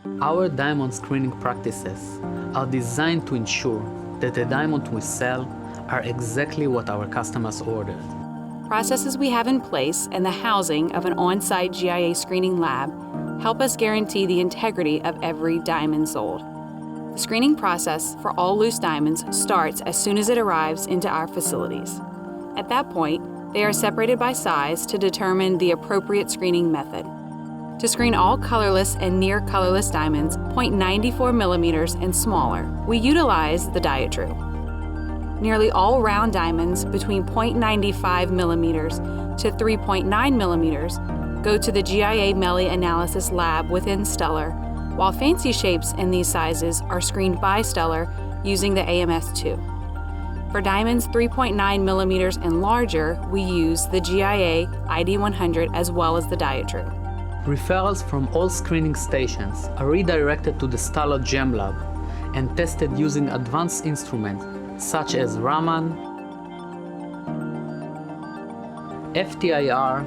Our diamond screening practices are designed to ensure that the diamonds we sell are exactly what our customers ordered. Processes we have in place and the housing of an on-site GIA screening lab help us guarantee the integrity of every diamond sold. The screening process for all loose diamonds starts as soon as it arrives into our facilities. At that point, they are separated by size to determine the appropriate screening method. To screen all colorless and near colorless diamonds, 0.94 millimeters and smaller, we utilize the diatru. Nearly all round diamonds between 0.95 millimeters to 3.9 millimeters go to the GIA Meli analysis lab within Stuller, while fancy shapes in these sizes are screened by Stuller using the AMS2. For diamonds 3.9 millimeters and larger, we use the GIA ID100 as well as the diatru. Referrals from all screening stations are redirected to the Stuller Gem Lab and tested using advanced instruments such as Raman, FTIR,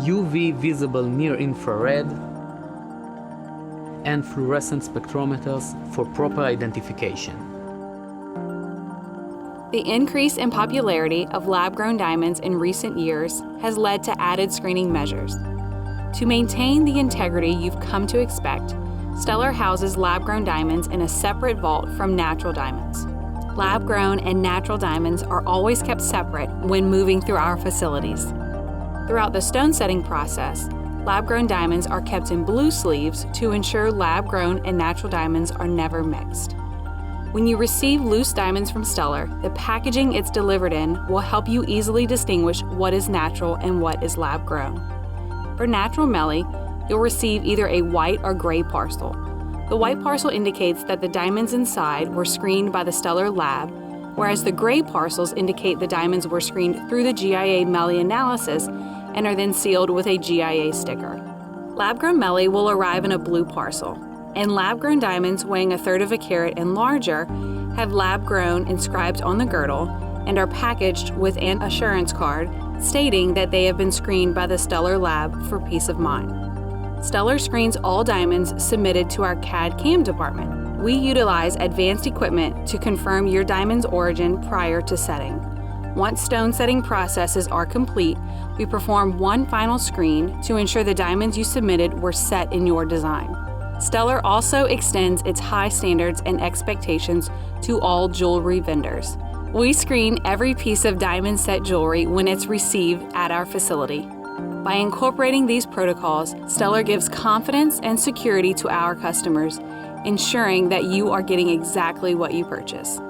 UV visible near-infrared, and fluorescence spectrometers for proper identification. The increase in popularity of lab-grown diamonds in recent years has led to added screening measures. To maintain the integrity you've come to expect, Stuller houses lab-grown diamonds in a separate vault from natural diamonds. Lab-grown and natural diamonds are always kept separate when moving through our facilities. Throughout the stone setting process, lab-grown diamonds are kept in blue sleeves to ensure lab-grown and natural diamonds are never mixed. When you receive loose diamonds from Stuller, the packaging it's delivered in will help you easily distinguish what is natural and what is lab-grown. For natural Meli, you'll receive either a white or gray parcel. The white parcel indicates that the diamonds inside were screened by the Stuller lab, whereas the gray parcels indicate the diamonds were screened through the GIA Meli analysis and are then sealed with a GIA sticker. Lab-grown Meli will arrive in a blue parcel, and lab-grown diamonds weighing 1/3 of a carat and larger have lab-grown inscribed on the girdle and are packaged with an assurance card stating that they have been screened by the Stuller lab for peace of mind. Stuller screens all diamonds submitted to our CAD/CAM department. We utilize advanced equipment to confirm your diamond's origin prior to setting. Once stone setting processes are complete, we perform one final screen to ensure the diamonds you submitted were set in your design. Stuller also extends its high standards and expectations to all jewelry vendors. We screen every piece of diamond set jewelry when it's received at our facility. By incorporating these protocols, Stuller gives confidence and security to our customers, ensuring that you are getting exactly what you purchase.